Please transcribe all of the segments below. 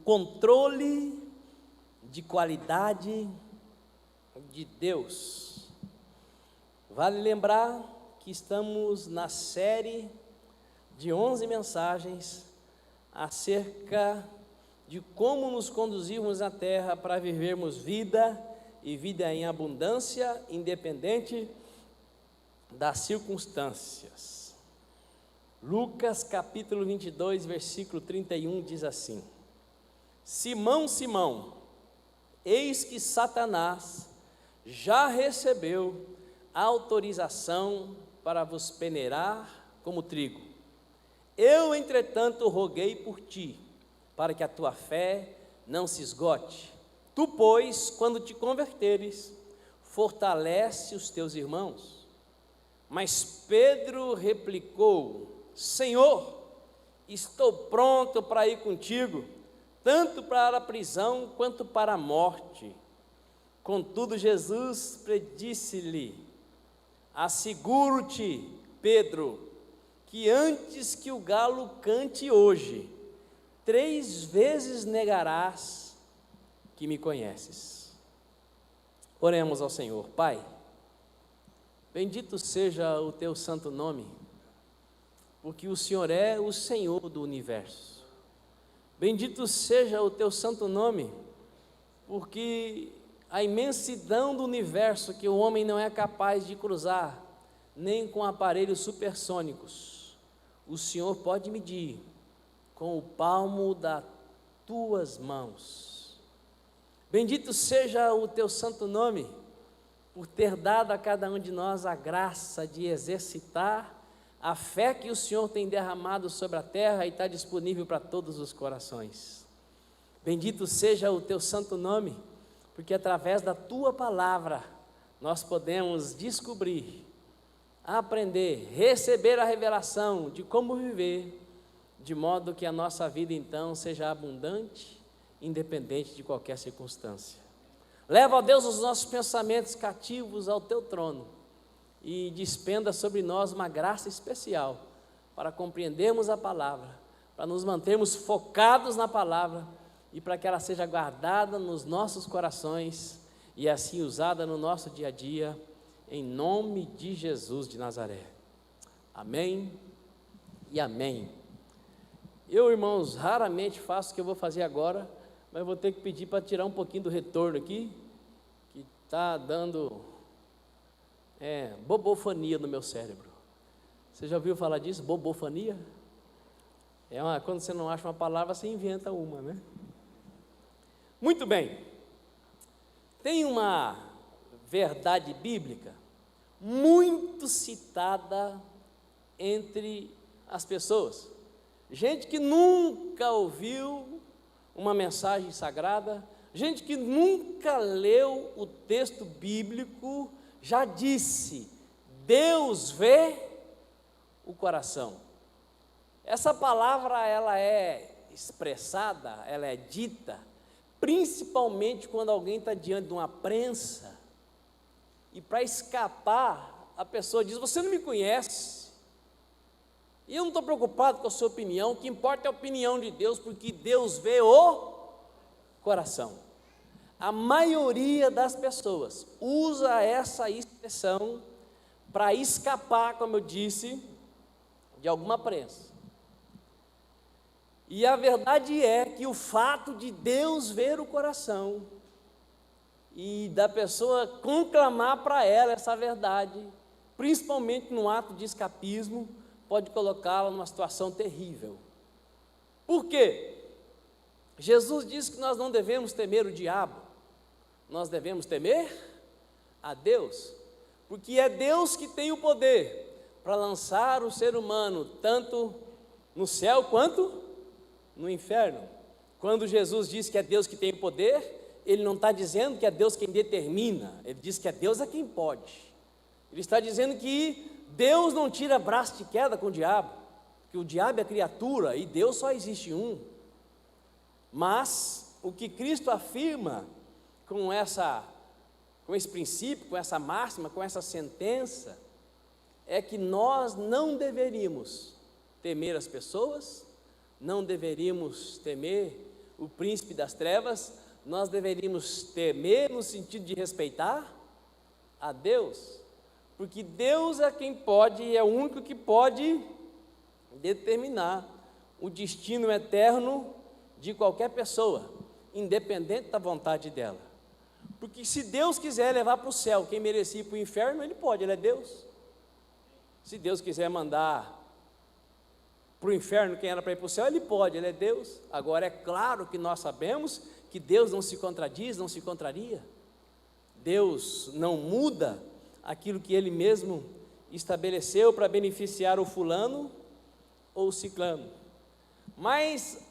controle de qualidade de Deus. Vale lembrar que estamos na série de 11 mensagens acerca de como nos conduzirmos na terra para vivermos vida e vida em abundância, independente das circunstâncias. Lucas capítulo 22, versículo 31 diz assim: Simão, Simão, eis que Satanás já recebeu autorização para vos peneirar como trigo. Eu, entretanto, roguei por ti, para que a tua fé não se esgote. Tu, pois, quando te converteres, fortalece os teus irmãos. Mas Pedro replicou: Senhor, estou pronto para ir contigo, tanto para a prisão quanto para a morte. Contudo, Jesus predisse-lhe: Asseguro-te, Pedro, que antes que o galo cante hoje, 3 vezes negarás que me conheces. Oremos ao Senhor. Pai, bendito seja o teu santo nome, porque o Senhor é o Senhor do universo. Bendito seja o teu santo nome, porque a imensidão do universo que o homem não é capaz de cruzar, nem com aparelhos supersônicos, o Senhor pode medir com o palmo das tuas mãos. Bendito seja o teu santo nome, por ter dado a cada um de nós a graça de exercitar a fé que o Senhor tem derramado sobre a terra e está disponível para todos os corações. Bendito seja o teu santo nome, porque através da tua palavra nós podemos descobrir, aprender, receber a revelação de como viver, de modo que a nossa vida então seja abundante, independente de qualquer circunstância. Leva, ó Deus, os nossos pensamentos cativos ao teu trono e despenda sobre nós uma graça especial para compreendermos a palavra, para nos mantermos focados na palavra e para que ela seja guardada nos nossos corações e assim usada no nosso dia a dia, em nome de Jesus de Nazaré. Amém e amém. Eu, irmãos, raramente faço o que eu vou fazer agora, mas vou ter que pedir para tirar um pouquinho do retorno aqui, que está dando bobofania no meu cérebro. Você já ouviu falar disso? Bobofania? Quando você não acha uma palavra, você inventa uma, né? Muito bem. Tem uma verdade bíblica muito citada entre as pessoas. Gente que nunca ouviu uma mensagem sagrada, gente que nunca leu o texto bíblico, já disse: Deus vê o coração. Essa palavra, ela é expressada, ela é dita, principalmente quando alguém está diante de uma prensa, e para escapar, a pessoa diz: você não me conhece, e eu não estou preocupado com a sua opinião, o que importa é a opinião de Deus, porque Deus vê o coração. A maioria das pessoas usa essa expressão para escapar, como eu disse, de alguma prensa. E a verdade é que o fato de Deus ver o coração e da pessoa conclamar para ela essa verdade, principalmente no ato de escapismo, pode colocá-la numa situação terrível. Por quê? Jesus disse que nós não devemos temer o diabo, nós devemos temer a Deus, porque é Deus que tem o poder para lançar o ser humano tanto no céu quanto no inferno. Quando Jesus diz que é Deus que tem o poder, Ele não está dizendo que é Deus quem determina, Ele diz que é Deus é quem pode. Ele está dizendo que Deus não tira braço de queda com o diabo, que o diabo é criatura e Deus só existe um. Mas o que Cristo afirma com esse princípio, com essa máxima, com essa sentença, é que nós não deveríamos temer as pessoas, não deveríamos temer o príncipe das trevas, nós deveríamos temer no sentido de respeitar a Deus, porque Deus é quem pode, é o único que pode determinar o destino eterno de qualquer pessoa, independente da vontade dela. Porque se Deus quiser levar para o céu quem merecia ir para o inferno, Ele pode, Ele é Deus. Se Deus quiser mandar para o inferno quem era para ir para o céu, Ele pode, Ele é Deus. Agora é claro que nós sabemos que Deus não se contradiz, não se contraria. Deus não muda aquilo que Ele mesmo estabeleceu para beneficiar o fulano ou o ciclano. Mas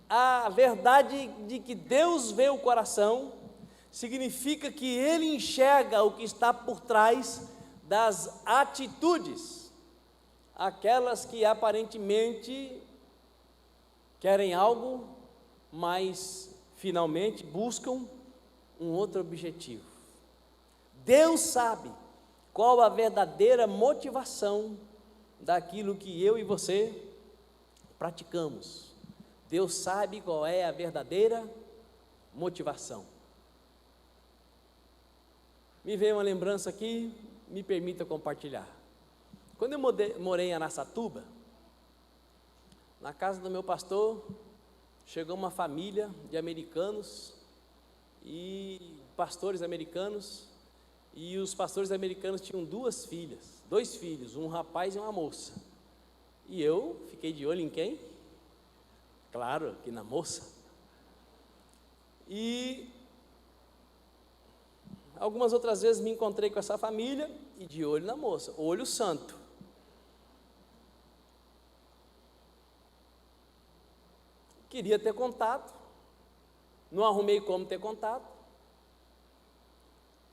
a verdade de que Deus vê o coração significa que Ele enxerga o que está por trás das atitudes, aquelas que aparentemente querem algo, mas finalmente buscam um outro objetivo. Deus sabe qual a verdadeira motivação daquilo que eu e você praticamos. Deus sabe qual é a verdadeira motivação. Me veio uma lembrança aqui, me permita compartilhar. Quando eu morei em Araçatuba, na casa do meu pastor, chegou uma família de americanos e pastores americanos, e os pastores americanos tinham dois filhos, um rapaz e uma moça. E eu fiquei de olho em quem? Claro, que na moça. E algumas outras vezes me encontrei com essa família e de olho na moça, olho santo. Queria ter contato, não arrumei como ter contato.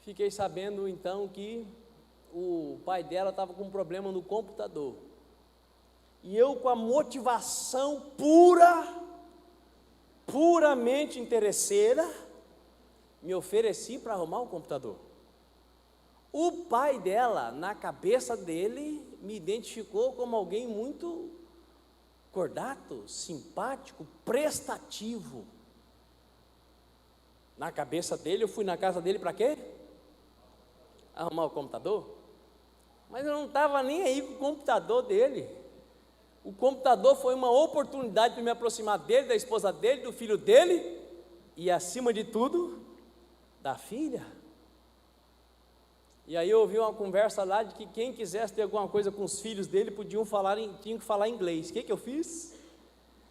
Fiquei sabendo então que o pai dela estava com um problema no computador. E eu, com a motivação puramente interesseira, me ofereci para arrumar o computador. O pai dela, na cabeça dele, me identificou como alguém muito cordato, simpático, prestativo. Na cabeça dele, eu fui na casa dele para quê? Arrumar o computador. Mas eu não estava nem aí com o computador dele. O computador foi uma oportunidade para me aproximar dele, da esposa dele, do filho dele e, acima de tudo, da filha. E aí eu ouvi uma conversa lá de que quem quisesse ter alguma coisa com os filhos dele tinham que falar inglês. O que eu fiz?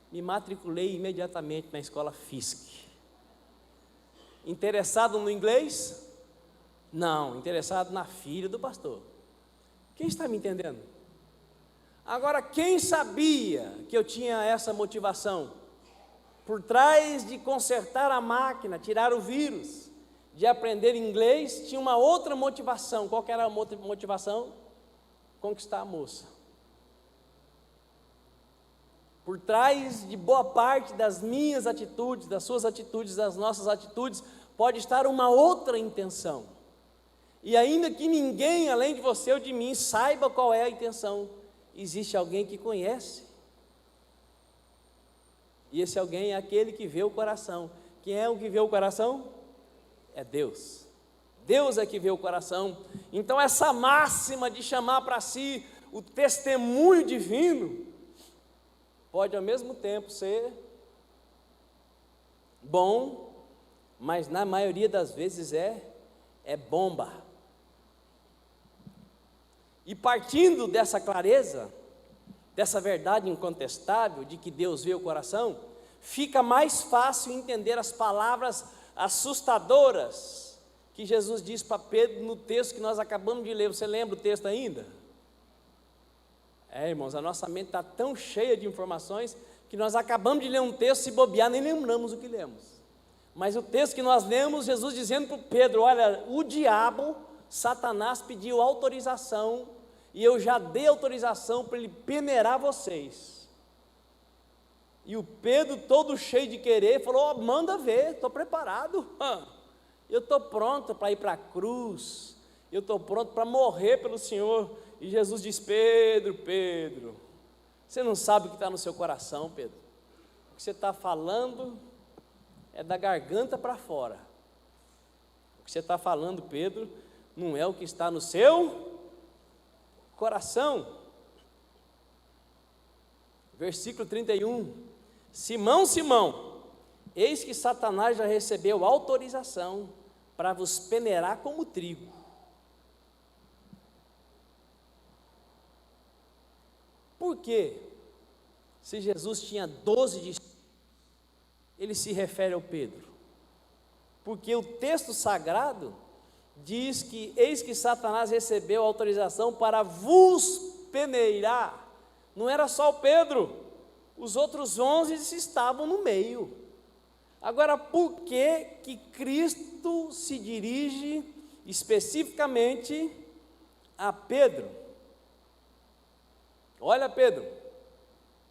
Me matriculei imediatamente na escola Fisk. Interessado no inglês? Não, interessado na filha do pastor. Quem está me entendendo? Agora, quem sabia que eu tinha essa motivação? Por trás de consertar a máquina, tirar o vírus, de aprender inglês, tinha uma outra motivação. Qual que era a motivação? Conquistar a moça. Por trás de boa parte das minhas atitudes, das suas atitudes, das nossas atitudes, pode estar uma outra intenção. E ainda que ninguém, além de você ou de mim, saiba qual é a intenção, existe alguém que conhece. E esse alguém é aquele que vê o coração. Quem é o que vê o coração? É Deus. Deus é que vê o coração. Então essa máxima de chamar para si o testemunho divino pode ao mesmo tempo ser bom, mas na maioria das vezes é bomba. E partindo dessa clareza, dessa verdade incontestável de que Deus vê o coração, fica mais fácil entender as palavras assustadoras que Jesus diz para Pedro no texto que nós acabamos de ler. Você lembra o texto ainda? Irmãos, a nossa mente está tão cheia de informações que nós acabamos de ler um texto, se bobear, nem lembramos o que lemos. Mas o texto que nós lemos, Jesus dizendo para Pedro: olha, o diabo, Satanás, pediu autorização, e eu já dei autorização para ele peneirar vocês. E o Pedro, todo cheio de querer, falou: manda ver, estou preparado, eu estou pronto para ir para a cruz, eu estou pronto para morrer pelo Senhor. E Jesus diz: Pedro, você não sabe o que está no seu coração, Pedro. O que você está falando é da garganta para fora. O que você está falando, Pedro, não é o que está no seu coração. Versículo 31. Simão, Simão, eis que Satanás já recebeu autorização para vos peneirar como trigo. Por quê? Se Jesus tinha 12 discípulos, ele se refere ao Pedro? Porque o texto sagrado diz que eis que Satanás recebeu autorização para vos peneirar. Não era só o Pedro, os outros 11 estavam no meio. Agora, por que Cristo se dirige especificamente a Pedro? Olha, Pedro,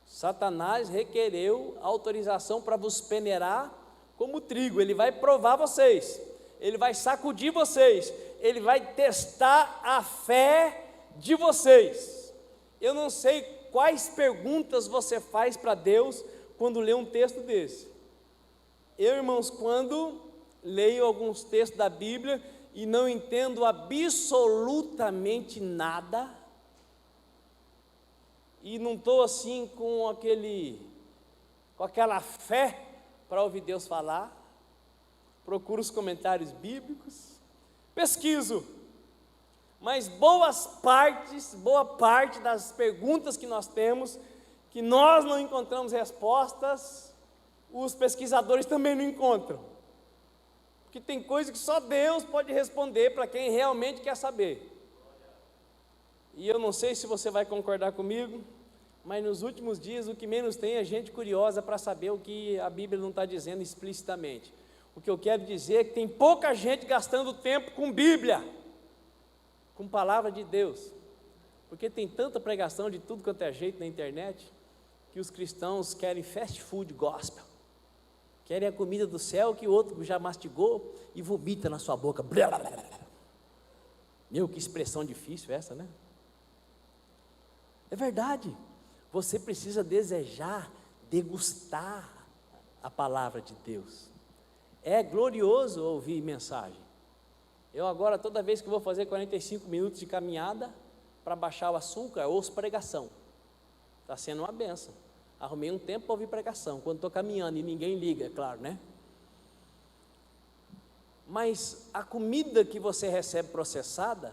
Satanás requereu autorização para vos peneirar como trigo. Ele vai provar vocês, ele vai sacudir vocês, ele vai testar a fé de vocês. Eu não sei quais perguntas você faz para Deus quando lê um texto desse. Eu, irmãos, quando leio alguns textos da Bíblia e não entendo absolutamente nada, e não estou assim com aquela fé para ouvir Deus falar, procuro os comentários bíblicos, pesquiso, mas boa parte das perguntas que nós temos, que nós não encontramos respostas, os pesquisadores também não encontram, porque tem coisa que só Deus pode responder para quem realmente quer saber. E eu não sei se você vai concordar comigo, mas nos últimos dias o que menos tem é gente curiosa para saber o que a Bíblia não está dizendo explicitamente. O que eu quero dizer é que tem pouca gente gastando tempo com Bíblia, com palavra de Deus, porque tem tanta pregação de tudo quanto é jeito na internet, que os cristãos querem fast food gospel, querem a comida do céu que o outro já mastigou e vomita na sua boca. Meu, que expressão difícil essa, né? É verdade, você precisa desejar, degustar a palavra de Deus. É glorioso ouvir mensagem. Eu agora, toda vez que vou fazer 45 minutos de caminhada, para baixar o açúcar, eu ouço pregação. Está sendo uma benção. Arrumei um tempo para ouvir pregação, quando estou caminhando e ninguém liga, é claro, né? Mas a comida que você recebe processada,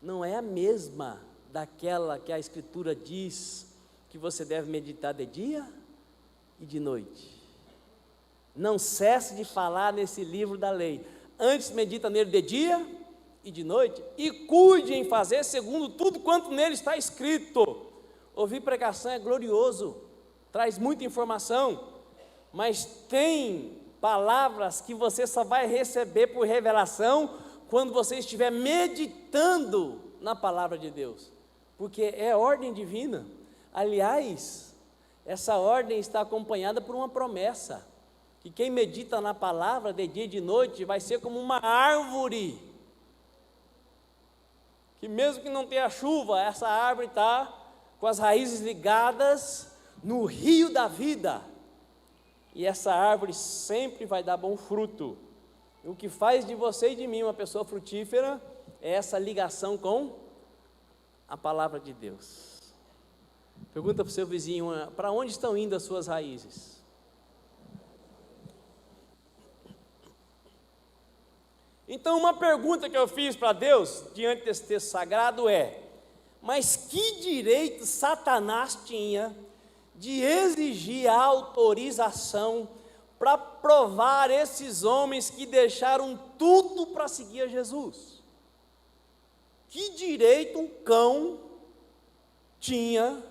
não é a mesma daquela que a Escritura diz que você deve meditar de dia e de noite. Não cesse de falar nesse livro da lei. Antes medita nele de dia e de noite, e cuide em fazer segundo tudo quanto nele está escrito. Ouvir pregação é glorioso, traz muita informação, mas tem palavras que você só vai receber por revelação quando você estiver meditando na palavra de Deus, porque é ordem divina. Aliás, essa ordem está acompanhada por uma promessa, que quem medita na palavra de dia e de noite vai ser como uma árvore, que mesmo que não tenha chuva, essa árvore está com as raízes ligadas no rio da vida, e essa árvore sempre vai dar bom fruto. E o que faz de você e de mim uma pessoa frutífera é essa ligação com a palavra de Deus. Pergunta para o seu vizinho, para onde estão indo as suas raízes? Então, uma pergunta que eu fiz para Deus, diante desse texto sagrado é: mas que direito Satanás tinha de exigir a autorização para provar esses homens que deixaram tudo para seguir a Jesus? Que direito um cão tinha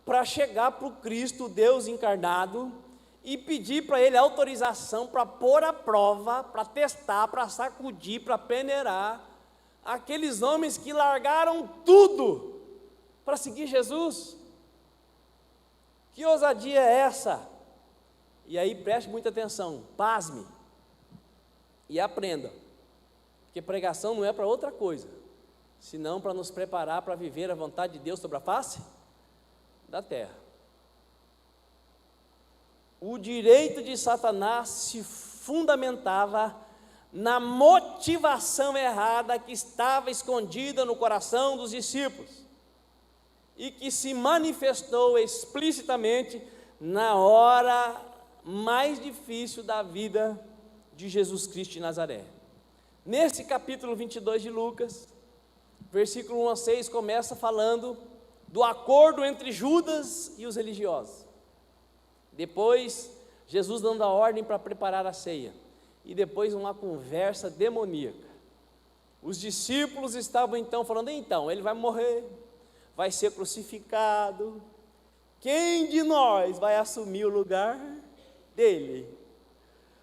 para chegar para o Cristo, Deus encarnado, e pedir para ele autorização para pôr à prova, para testar, para sacudir, para peneirar aqueles homens que largaram tudo para seguir Jesus? Que ousadia é essa? E aí preste muita atenção, pasme e aprenda, porque pregação não é para outra coisa, senão para nos preparar para viver a vontade de Deus sobre a face da terra. O direito de Satanás fundamentava na motivação errada que estava escondida no coração dos discípulos e que se manifestou explicitamente na hora mais difícil da vida de Jesus Cristo de Nazaré. Nesse capítulo 22 de Lucas, versículo 1 a 6, começa falando do acordo entre Judas e os religiosos. Depois, Jesus dando a ordem para preparar a ceia. E depois uma conversa demoníaca. Os discípulos estavam então falando, então, ele vai morrer, vai ser crucificado. Quem de nós vai assumir o lugar dele?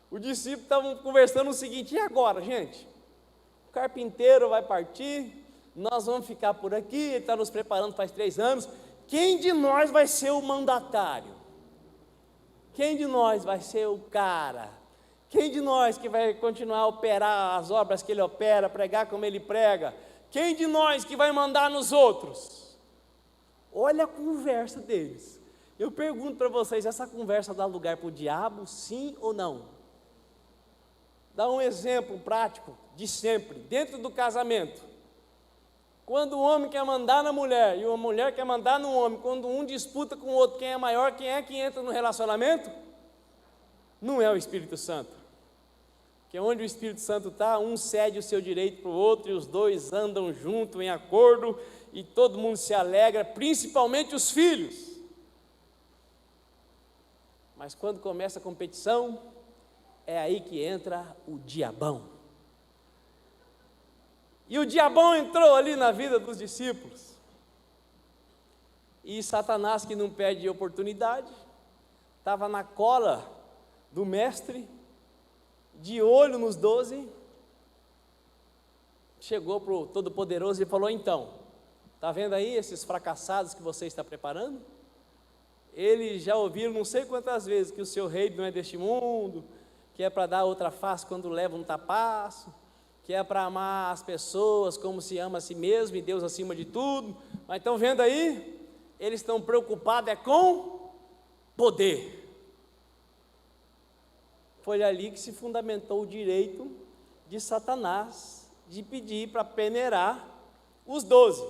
Os discípulos estavam conversando o seguinte, e agora, gente? O carpinteiro vai partir, nós vamos ficar por aqui, ele está nos preparando faz 3 anos. Quem de nós vai ser o mandatário? Quem de nós vai ser o cara? Quem de nós que vai continuar a operar as obras que ele opera, pregar como ele prega? Quem de nós que vai mandar nos outros? Olha a conversa deles. Eu pergunto para vocês, essa conversa dá lugar para o diabo, sim ou não? Dá um exemplo prático de sempre, dentro do casamento. Quando o homem quer mandar na mulher e a mulher quer mandar no homem, quando um disputa com o outro quem é maior, quem é que entra no relacionamento? Não é o Espírito Santo. Que é onde o Espírito Santo está, um cede o seu direito para o outro e os dois andam juntos em acordo e todo mundo se alegra, principalmente os filhos. Mas quando começa a competição, é aí que entra o diabão. E o diabão entrou ali na vida dos discípulos. E Satanás, que não perde oportunidade, estava na cola do mestre, de olho nos 12, chegou para o Todo-Poderoso e falou, então, está vendo aí esses fracassados que você está preparando? Eles já ouviram não sei quantas vezes que o seu reino não é deste mundo, que é para dar outra face quando leva um tapaço, que é para amar as pessoas como se ama a si mesmo e Deus acima de tudo. Mas estão vendo aí? Eles estão preocupados com poder. Foi ali que se fundamentou o direito de Satanás de pedir para peneirar os 12.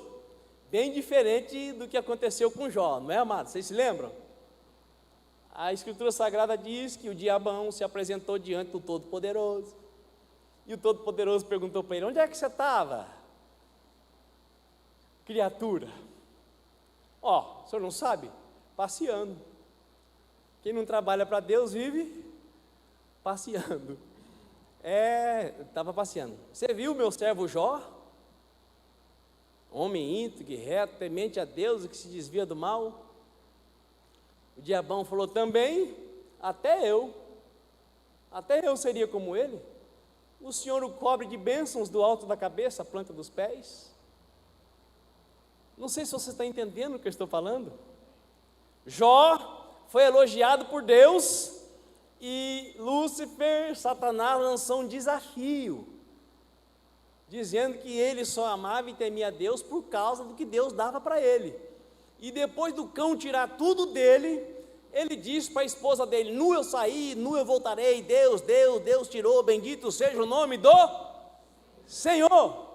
Bem diferente do que aconteceu com Jó, não é, amados? Vocês se lembram? A Escritura Sagrada diz que o diabão se apresentou diante do Todo-Poderoso. E o Todo-Poderoso perguntou para ele, onde é que você estava? Criatura. Ó, o senhor não sabe? Passeando. Quem não trabalha para Deus vive passeando. Estava passeando. Você viu meu servo Jó? Homem íntegro, reto, temente a Deus e que se desvia do mal. O diabão falou também, até eu seria como ele. O Senhor o cobre de bênçãos do alto da cabeça, a planta dos pés. Não sei se você está entendendo o que eu estou falando. Jó foi elogiado por Deus e Lúcifer, Satanás, lançou um desafio, dizendo que ele só amava e temia a Deus por causa do que Deus dava para ele. E depois do cão tirar tudo dele, ele disse para a esposa dele, nu eu saí, nu eu voltarei, Deus tirou, bendito seja o nome do Senhor.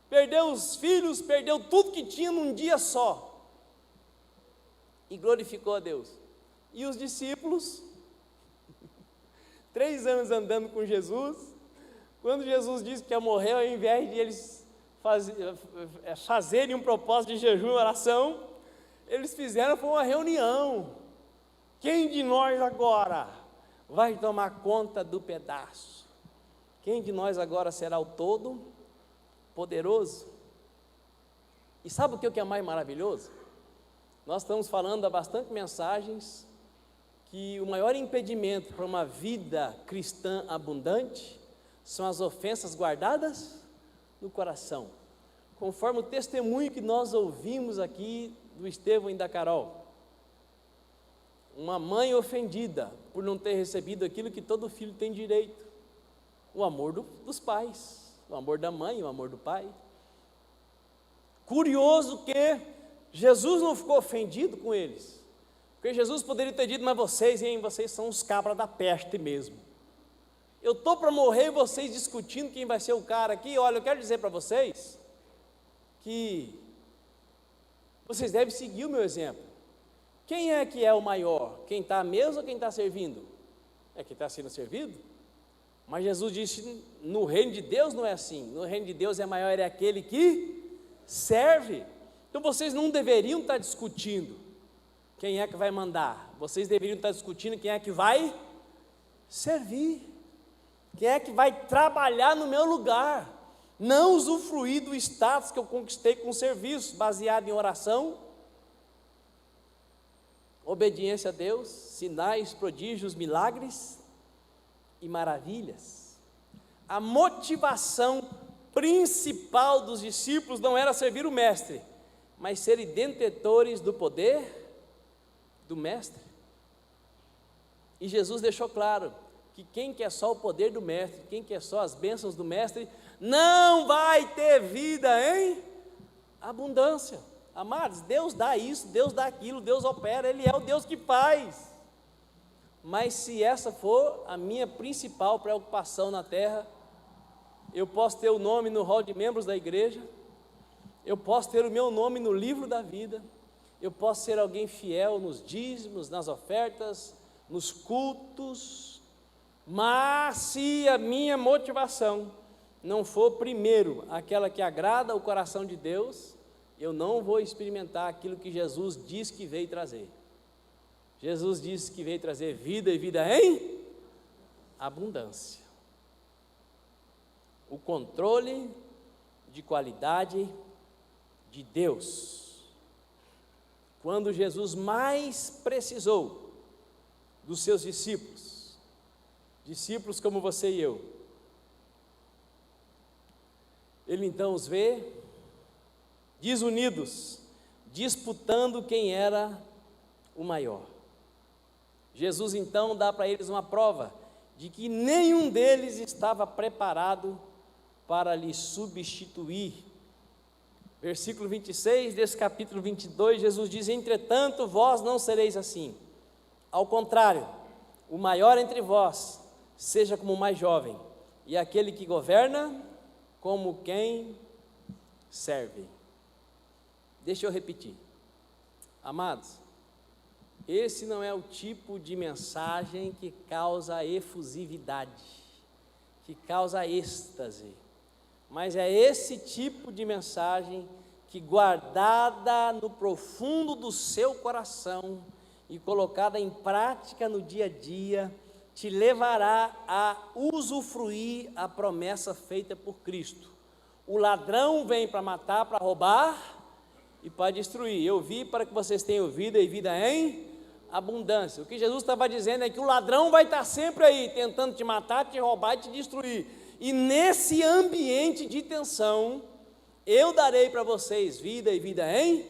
Perdeu os filhos, perdeu tudo que tinha num dia só, e glorificou a Deus. E os discípulos, 3 anos andando com Jesus, quando Jesus disse que ia morrer, ao invés de eles fazerem um propósito de jejum e oração, eles fizeram uma reunião. Quem de nós agora vai tomar conta do pedaço? Quem de nós agora será o Todo-Poderoso? E sabe o que é mais maravilhoso? Nós estamos falando há bastante mensagens que o maior impedimento para uma vida cristã abundante são as ofensas guardadas no coração, conforme o testemunho que nós ouvimos aqui do Estevão e da Carol. Uma mãe ofendida por não ter recebido aquilo que todo filho tem direito, o amor dos pais, o amor da mãe, o amor do pai. Curioso que Jesus não ficou ofendido com eles, porque Jesus poderia ter dito, mas vocês são os cabras da peste mesmo. Eu estou para morrer e vocês discutindo quem vai ser o cara aqui. Olha, eu quero dizer para vocês que vocês devem seguir o meu exemplo. Quem é que é o maior? Quem está à mesa ou quem está servindo? É quem está sendo servido. Mas Jesus disse, no reino de Deus não é assim. No reino de Deus maior é aquele que serve. Então vocês não deveriam estar discutindo quem é que vai mandar. Vocês deveriam estar discutindo quem é que vai servir. Quem é que vai trabalhar no meu lugar. Não usufruir do status que eu conquistei com o serviço, baseado em oração, obediência a Deus, sinais, prodígios, milagres e maravilhas. A motivação principal dos discípulos não era servir o mestre, mas serem detentores do poder do mestre. E Jesus deixou claro que quem quer só o poder do mestre, quem quer só as bênçãos do mestre, não vai ter vida em abundância. Amados, Deus dá isso, Deus dá aquilo, Deus opera, Ele é o Deus que faz. Mas se essa for a minha principal preocupação na terra, eu posso ter o nome no hall de membros da igreja, eu posso ter o meu nome no livro da vida, eu posso ser alguém fiel nos dízimos, nas ofertas, nos cultos, mas se a minha motivação não for primeiro aquela que agrada o coração de Deus, eu não vou experimentar aquilo que Jesus disse que veio trazer. Jesus disse que veio trazer vida e vida em abundância. O controle de qualidade de Deus. Quando Jesus mais precisou dos seus discípulos, discípulos como você e eu, Ele então os vê desunidos, disputando quem era o maior. Jesus então dá para eles uma prova de que nenhum deles estava preparado para lhe substituir. Versículo 26 desse capítulo 22, Jesus diz: entretanto, vós não sereis assim. Ao contrário, o maior entre vós seja como o mais jovem, e aquele que governa como quem serve. Deixa eu repetir. Amados, esse não é o tipo de mensagem que causa efusividade, que causa êxtase, mas é esse tipo de mensagem que, guardada no profundo do seu coração e colocada em prática no dia a dia, te levará a usufruir a promessa feita por Cristo. O ladrão vem para matar, para roubar e para destruir. Eu vim para que vocês tenham vida e vida em abundância. O que Jesus estava dizendo é que o ladrão vai estar sempre aí, tentando te matar, te roubar e te destruir. E nesse ambiente de tensão, eu darei para vocês vida e vida em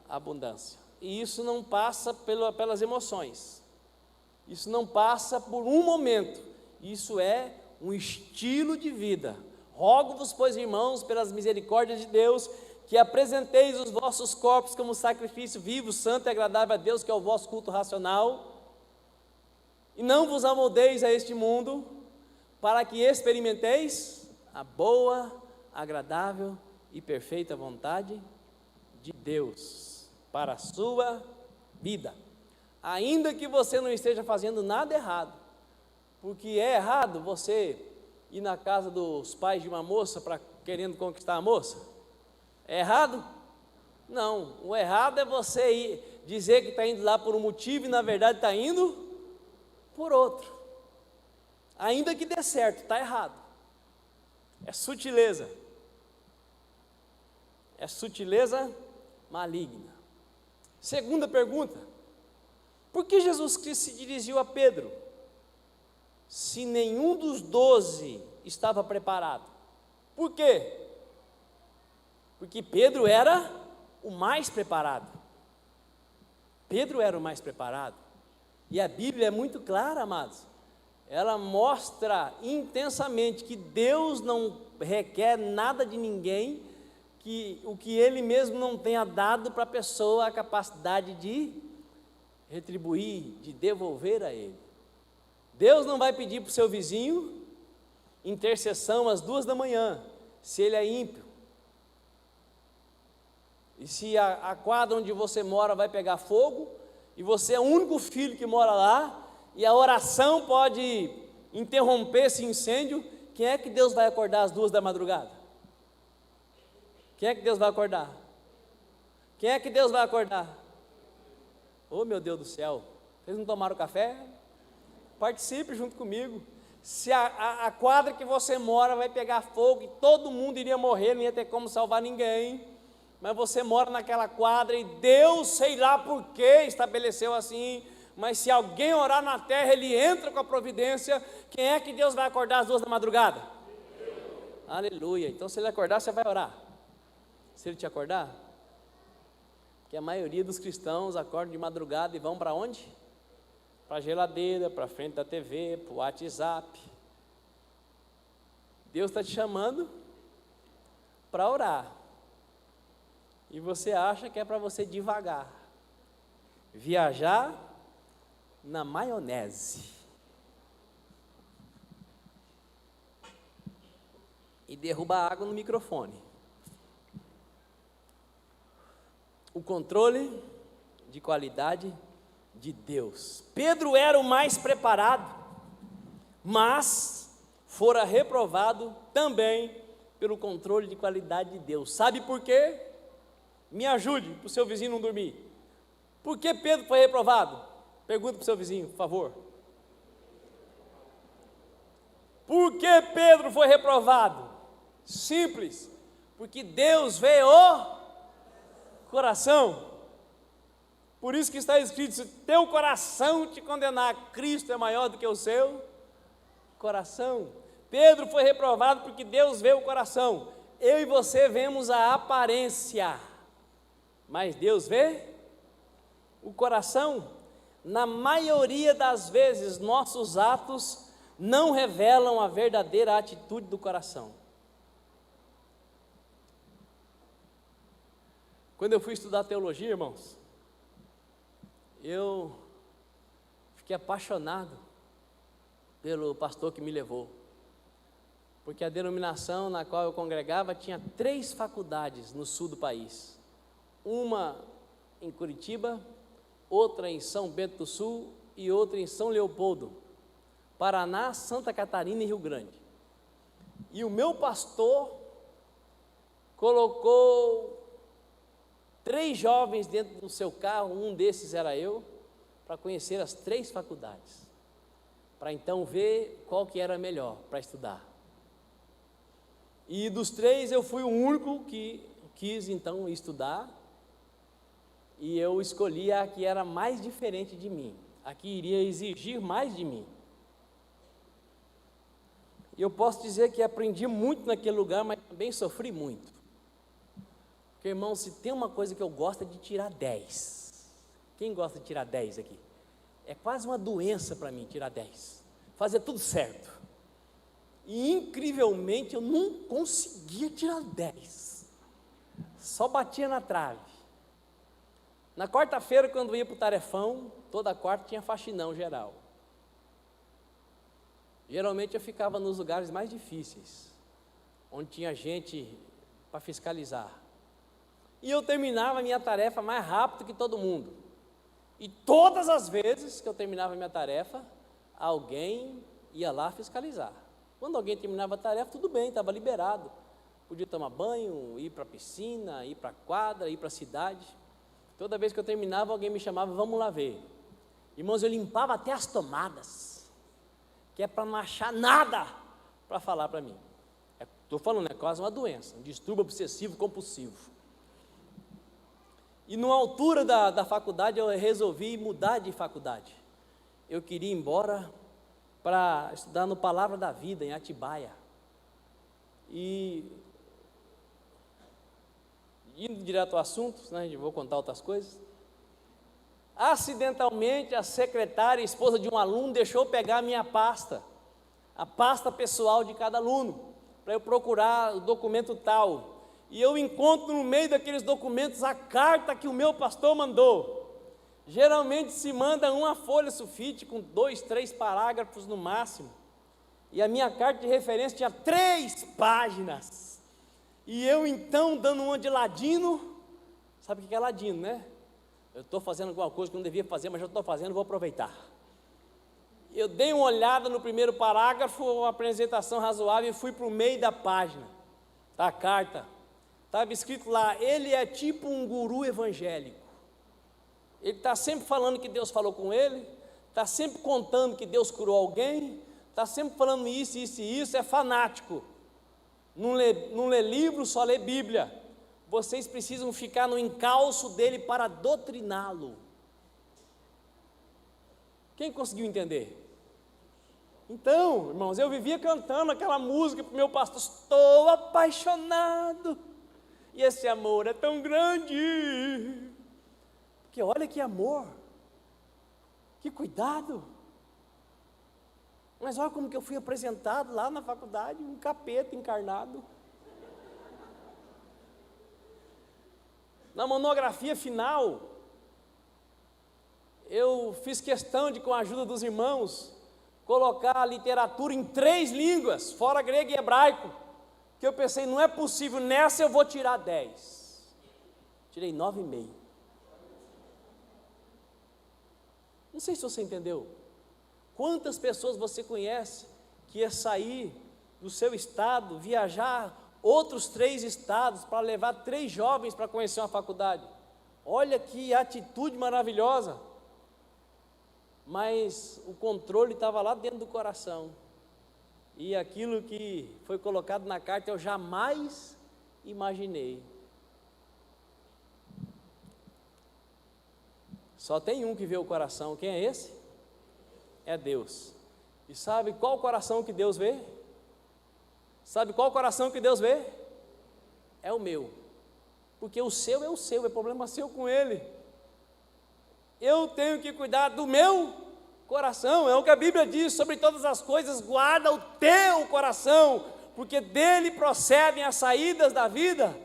abundância. E isso não passa pelas emoções. Isso não passa por um momento. Isso é um estilo de vida. Rogo-vos, pois, irmãos, pelas misericórdias de Deus, que apresenteis os vossos corpos como sacrifício vivo, santo e agradável a Deus, que é o vosso culto racional, e não vos amoldeis a este mundo, para que experimenteis a boa, agradável e perfeita vontade de Deus para a sua vida. Ainda que você não esteja fazendo nada errado, porque é errado você ir na casa dos pais de uma moça querendo conquistar a moça. É errado? Não, o errado é você dizer que está indo lá por um motivo e na verdade está indo por outro. Ainda que dê certo, está errado. É sutileza. É sutileza maligna. Segunda pergunta: por que Jesus Cristo se dirigiu a Pedro, se nenhum dos 12 estava preparado? Por quê? Porque Pedro era o mais preparado. Pedro era o mais preparado. E a Bíblia é muito clara, amados. Ela mostra intensamente que Deus não requer nada de ninguém, que o que Ele mesmo não tenha dado para a pessoa a capacidade de retribuir, de devolver a Ele. Deus não vai pedir para o seu vizinho intercessão às 2 da manhã, se ele é ímpio. E se a quadra onde você mora vai pegar fogo, e você é o único filho que mora lá, e a oração pode interromper esse incêndio, quem é que Deus vai acordar às 2 da madrugada? Quem é que Deus vai acordar? Quem é que Deus vai acordar? Oh, meu Deus do céu, vocês não tomaram café? Participe junto comigo. Se a quadra que você mora vai pegar fogo e todo mundo iria morrer, não ia ter como salvar ninguém, mas você mora naquela quadra e Deus, sei lá por que estabeleceu assim, mas se alguém orar na terra, Ele entra com a providência. Quem é que Deus vai acordar às 2 da madrugada? Aleluia. Então se Ele acordar, você vai orar. Se Ele te acordar, que a maioria dos cristãos acordam de madrugada e vão para onde? Para a geladeira, para a frente da TV, para o WhatsApp. Deus está te chamando para orar, e você acha que é para você devagar, viajar na maionese, e derrubar água no microfone. O controle de qualidade de Deus. Pedro era o mais preparado, mas fora reprovado também pelo controle de qualidade de Deus. Sabe por quê? Me ajude para o seu vizinho não dormir. Por que Pedro foi reprovado? Pergunta para o seu vizinho, por favor. Por que Pedro foi reprovado? Simples, porque Deus vê o coração. Por isso que está escrito: se teu coração te condenar, Cristo é maior do que o seu coração. Pedro foi reprovado porque Deus vê o coração. Eu e você vemos a aparência, mas Deus vê o coração. Na maioria das vezes, nossos atos não revelam a verdadeira atitude do coração. Quando eu fui estudar teologia, irmãos, eu fiquei apaixonado pelo pastor que me levou, porque a denominação na qual eu congregava tinha 3 faculdades no sul do país, uma em Curitiba, outra em São Bento do Sul e outra em São Leopoldo, Paraná, Santa Catarina e Rio Grande. E o meu pastor colocou 3 jovens dentro do seu carro, um desses era eu, para conhecer as 3 faculdades, para então ver qual que era melhor para estudar. E dos 3 eu fui o único que quis então estudar, e eu escolhi a que era mais diferente de mim, a que iria exigir mais de mim. E eu posso dizer que aprendi muito naquele lugar, mas também sofri muito. Porque, irmão, se tem uma coisa que eu gosto é de tirar 10. Quem gosta de tirar 10 aqui? É quase uma doença para mim tirar 10. Fazer tudo certo. E incrivelmente eu não conseguia tirar 10. Só batia na trave. Na quarta-feira, quando eu ia para o tarefão, toda quarta tinha faxinão geral. Geralmente eu ficava nos lugares mais difíceis, onde tinha gente para fiscalizar. E eu terminava a minha tarefa mais rápido que todo mundo. E todas as vezes que eu terminava a minha tarefa, alguém ia lá fiscalizar. Quando alguém terminava a tarefa, tudo bem, estava liberado. Podia tomar banho, ir para a piscina, ir para a quadra, ir para a cidade. Toda vez que eu terminava, alguém me chamava, vamos lá ver. Irmãos, eu limpava até as tomadas, que é para não achar nada para falar para mim. Estou falando, é quase uma doença, um distúrbio obsessivo compulsivo. E na altura da faculdade, eu resolvi mudar de faculdade. Eu queria ir embora para estudar no Palavra da Vida, em Atibaia. E indo direto ao assunto, né, vou contar outras coisas. Acidentalmente, a secretária, esposa de um aluno, deixou pegar a minha pasta, a pasta pessoal de cada aluno, para eu procurar o documento tal. E eu encontro no meio daqueles documentos a carta que o meu pastor mandou. Geralmente se manda uma folha sulfite com 2, 3 parágrafos no máximo. E a minha carta de referência tinha 3 páginas. E eu então dando uma de ladino. Sabe o que é ladino, né? Eu estou fazendo alguma coisa que não devia fazer, mas já estou fazendo, vou aproveitar. Eu dei uma olhada no primeiro parágrafo, uma apresentação razoável, e fui para o meio da página da carta. Estava escrito lá: ele é tipo um guru evangélico. Ele está sempre falando que Deus falou com ele, está sempre contando que Deus curou alguém, está sempre falando isso, isso e isso, é fanático. Não lê livro, só lê Bíblia. Vocês precisam ficar no encalço dele para doutriná-lo. Quem conseguiu entender? Então, irmãos, eu vivia cantando aquela música para o meu pastor: estou apaixonado, e esse amor é tão grande. Porque olha que amor, que cuidado. Mas olha como que eu fui apresentado lá na faculdade, um capeta encarnado. Na monografia final, eu fiz questão de, com a ajuda dos irmãos, colocar a literatura em 3 línguas, fora grego e hebraico, que eu pensei, não é possível, nessa eu vou tirar 10. Tirei 9,5. Não sei se você entendeu. Quantas pessoas você conhece que ia sair do seu estado, viajar outros 3 estados para levar 3 jovens para conhecer uma faculdade? Olha que atitude maravilhosa. Mas o controle estava lá dentro do coração. E aquilo que foi colocado na carta eu jamais imaginei. Só tem um que vê o coração. Quem é esse? É Deus. E sabe qual coração que Deus vê? Sabe qual coração que Deus vê? É o meu. Porque o seu é o seu, é problema seu com ele. Eu tenho que cuidar do meu coração. É o que a Bíblia diz: sobre todas as coisas guarda o teu coração, porque dele procedem as saídas da vida.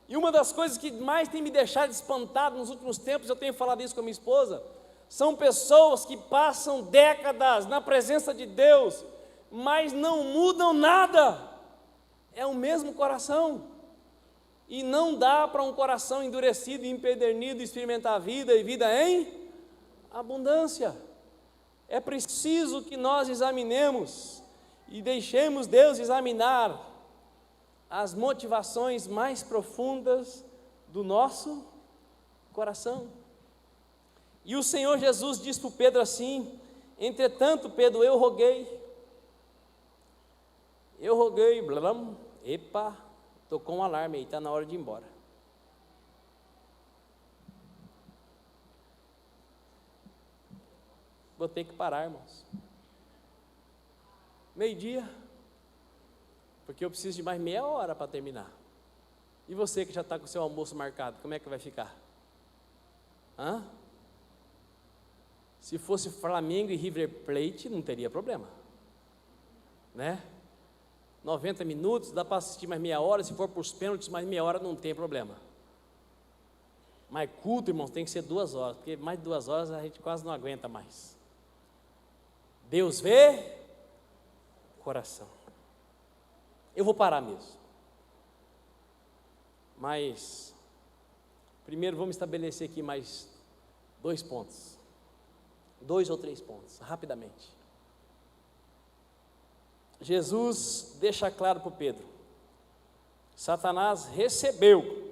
E uma das coisas que mais tem me deixado espantado nos últimos tempos, eu tenho falado isso com a minha esposa, são pessoas que passam décadas na presença de Deus, mas não mudam nada. É o mesmo coração. E não dá para um coração endurecido e empedernido experimentar a vida e vida em abundância. É preciso que nós examinemos e deixemos Deus examinar as motivações mais profundas do nosso coração. E o Senhor Jesus diz para o Pedro assim: entretanto, Pedro, eu roguei, blam, epa, tocou um alarme aí, está na hora de ir embora. Vou ter que parar, irmãos. 12:00, porque eu preciso de mais meia hora para terminar. E você que já está com o seu almoço marcado, como é que vai ficar? Se fosse Flamengo e River Plate, não teria problema, né? 90 minutos, dá para assistir mais meia hora, se for para os pênaltis, mais meia hora não tem problema. Mas culto, irmãos, tem que ser 2 horas, porque mais de 2 horas a gente quase não aguenta mais. Deus vê coração. Eu vou parar mesmo. Mas primeiro vamos estabelecer aqui mais 2 pontos. 2 ou 3 pontos, rapidamente. Jesus deixa claro para o Pedro: Satanás recebeu,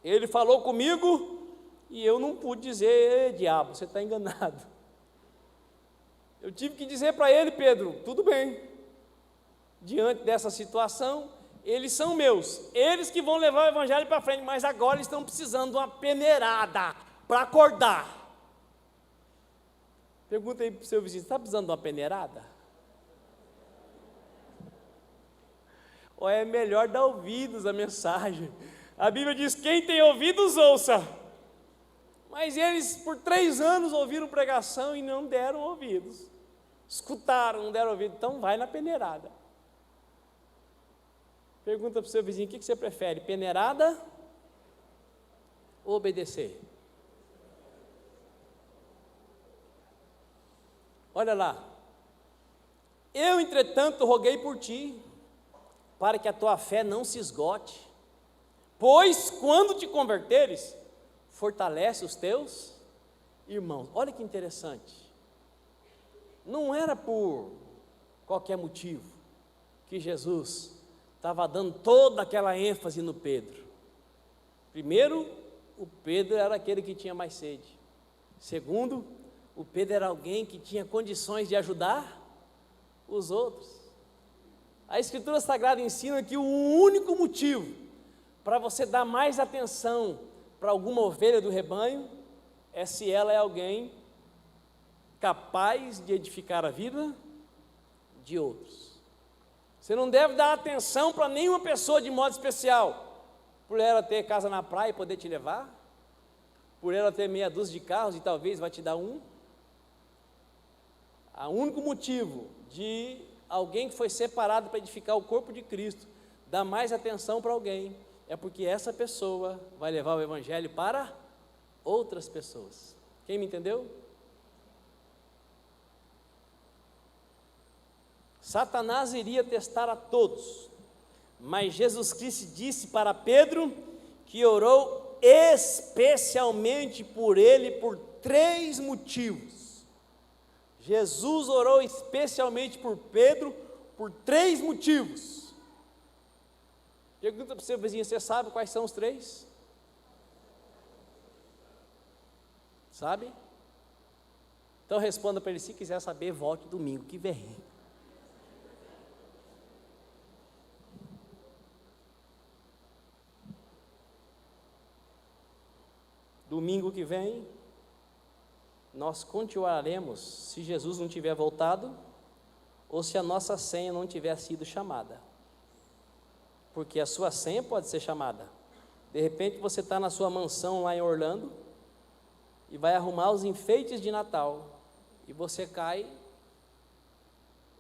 ele falou comigo e eu não pude dizer: diabo, você está enganado. Eu tive que dizer para ele: Pedro, tudo bem, diante dessa situação, eles são meus, eles que vão levar o evangelho para frente, mas agora eles estão precisando de uma peneirada para acordar. Pergunta aí para o seu vizinho: está precisando de uma peneirada? Ou é melhor dar ouvidos à mensagem? A Bíblia diz: quem tem ouvidos, ouça. Mas eles por 3 anos ouviram pregação e não deram ouvidos. Escutaram, não deram ouvido. Então vai na peneirada. Pergunta para o seu vizinho: o que você prefere, peneirada ou obedecer? Olha lá. Eu, entretanto, roguei por ti, para que a tua fé não se esgote. Pois, quando te converteres, fortalece os teus irmãos. Olha que interessante. Não era por qualquer motivo que Jesus estava dando toda aquela ênfase no Pedro. Primeiro, o Pedro era aquele que tinha mais sede. Segundo, o Pedro era alguém que tinha condições de ajudar os outros. A Escritura Sagrada ensina que o único motivo para você dar mais atenção para alguma ovelha do rebanho é se ela é alguém capaz de edificar a vida de outros. Você não deve dar atenção para nenhuma pessoa de modo especial, por ela ter casa na praia e poder te levar, por ela ter meia dúzia de carros e talvez vai te dar um. O único motivo de alguém que foi separado para edificar o corpo de Cristo dar mais atenção para alguém é porque essa pessoa vai levar o Evangelho para outras pessoas. Quem me entendeu? Satanás iria testar a todos, mas Jesus Cristo disse para Pedro que orou especialmente por ele por 3 motivos. Jesus orou especialmente por Pedro por 3 motivos. Pergunta para o seu vizinho, você sabe quais são os 3? Sabe? Então responda para ele, se quiser saber, volte domingo que vem. Domingo que vem, nós continuaremos se Jesus não tiver voltado ou se a nossa senha não tiver sido chamada. Porque a sua senha pode ser chamada. De repente você está na sua mansão lá em Orlando e vai arrumar os enfeites de Natal e você cai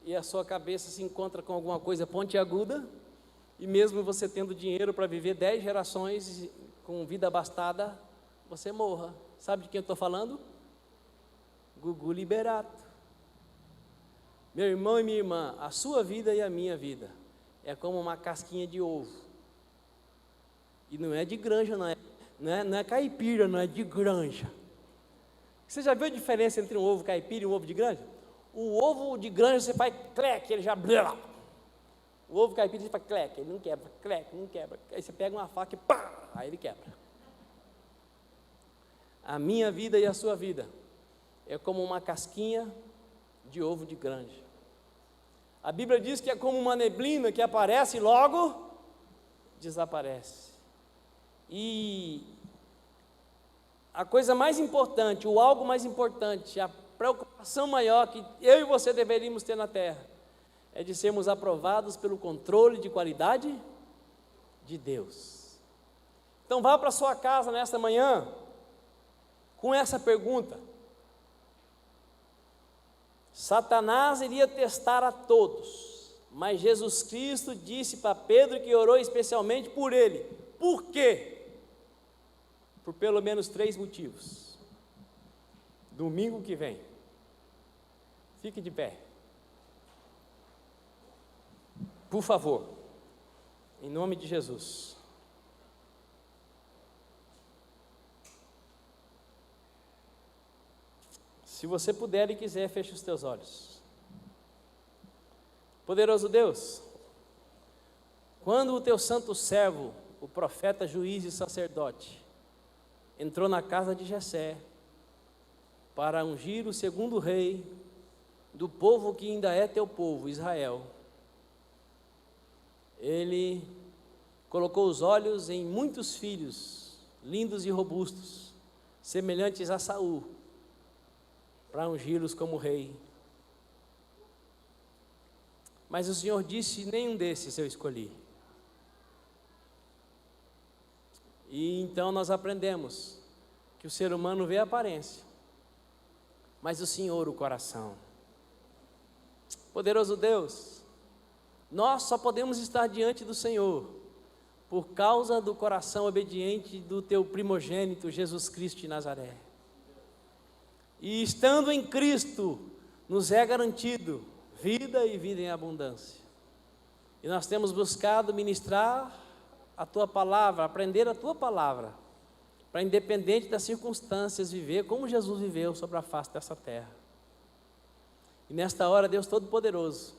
e a sua cabeça se encontra com alguma coisa pontiaguda e mesmo você tendo dinheiro para viver 10 gerações com vida abastada, você morra. Sabe de quem eu estou falando? Gugu Liberato. Meu irmão e minha irmã, a sua vida e a minha vida é como uma casquinha de ovo. E não é de granja, não é caipira, não é de granja. Você já viu a diferença entre um ovo caipira e um ovo de granja? O ovo de granja você faz cleque, ele já... O ovo caipira você faz cleque, ele não quebra, cleque, não quebra. Aí você pega uma faca e pá, aí ele quebra. A minha vida e a sua vida é como uma casquinha de ovo de granja. A Bíblia diz que é como uma neblina que aparece e logo desaparece. E a coisa mais importante, o algo mais importante, a preocupação maior que eu e você deveríamos ter na terra, é de sermos aprovados pelo controle de qualidade de Deus. Então vá para a sua casa nesta manhã com essa pergunta. Satanás iria testar a todos, mas Jesus Cristo disse para Pedro que orou especialmente por ele. Por quê? Por pelo menos 3 motivos. Domingo que vem, fique de pé, por favor, em nome de Jesus. Se você puder e quiser, feche os teus olhos. Poderoso Deus, quando o teu santo servo, o profeta, juiz e sacerdote, entrou na casa de Jessé para ungir o segundo rei do povo que ainda é teu povo, Israel, ele colocou os olhos em muitos filhos, lindos e robustos, semelhantes a Saul, para ungí-los como rei. Mas o Senhor disse, nenhum desses eu escolhi. E então nós aprendemos que o ser humano vê a aparência, mas o Senhor o coração. Poderoso Deus, nós só podemos estar diante do Senhor por causa do coração obediente do teu primogênito Jesus Cristo de Nazaré. E estando em Cristo, nos é garantido vida e vida em abundância. E nós temos buscado ministrar a Tua palavra, aprender a Tua palavra, para independente das circunstâncias, viver como Jesus viveu sobre a face dessa terra. E nesta hora, Deus Todo-Poderoso,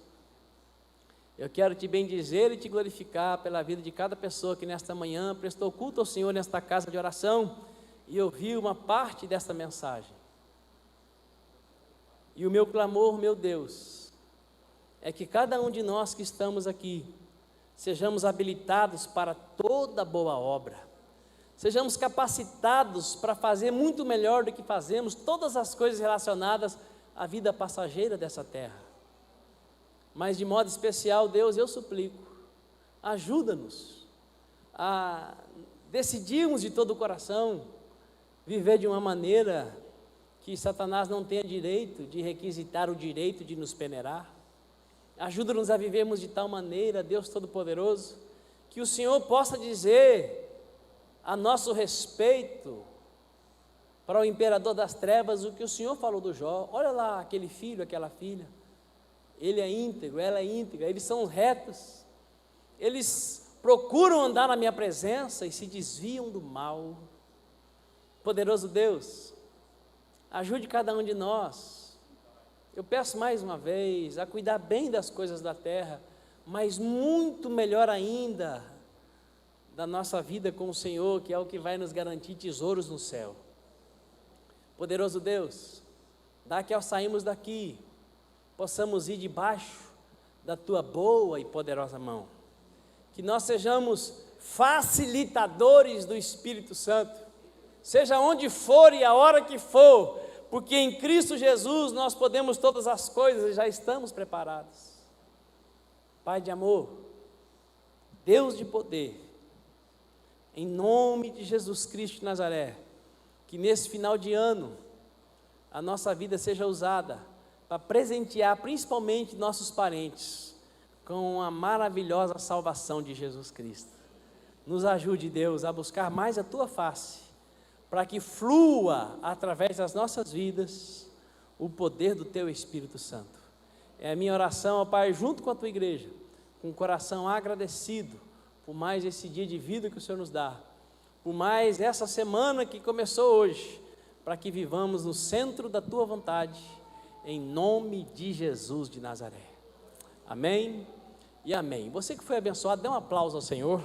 eu quero Te bendizer e Te glorificar pela vida de cada pessoa que nesta manhã prestou culto ao Senhor nesta casa de oração e ouviu uma parte desta mensagem. E o meu clamor, meu Deus, é que cada um de nós que estamos aqui, sejamos habilitados para toda boa obra, sejamos capacitados para fazer muito melhor do que fazemos todas as coisas relacionadas à vida passageira dessa terra. Mas de modo especial, Deus, eu suplico, ajuda-nos a decidirmos de todo o coração viver de uma maneira que Satanás não tenha direito de requisitar o direito de nos peneirar. Ajuda-nos a vivermos de tal maneira, Deus Todo-Poderoso, que o Senhor possa dizer a nosso respeito para o imperador das trevas o que o Senhor falou do Jó. Olha lá aquele filho, aquela filha, ele é íntegro, ela é íntegra, eles são retos, eles procuram andar na minha presença e se desviam do mal. Poderoso Deus, ajude cada um de nós. Eu peço mais uma vez a cuidar bem das coisas da terra, mas muito melhor ainda da nossa vida com o Senhor, que é o que vai nos garantir tesouros no céu. Poderoso Deus, dá que ao sairmos daqui, possamos ir debaixo da Tua boa e poderosa mão, que nós sejamos facilitadores do Espírito Santo, seja onde for e a hora que for, porque em Cristo Jesus nós podemos todas as coisas e já estamos preparados. Pai de amor, Deus de poder, em nome de Jesus Cristo de Nazaré, que nesse final de ano a nossa vida seja usada para presentear principalmente nossos parentes com a maravilhosa salvação de Jesus Cristo. Nos ajude, Deus, a buscar mais a Tua face, para que flua através das nossas vidas o poder do Teu Espírito Santo. É a minha oração, ó Pai, junto com a Tua igreja, com o coração agradecido por mais esse dia de vida que o Senhor nos dá, por mais essa semana que começou hoje, para que vivamos no centro da Tua vontade, em nome de Jesus de Nazaré. Amém e amém. Você que foi abençoado, dê um aplauso ao Senhor.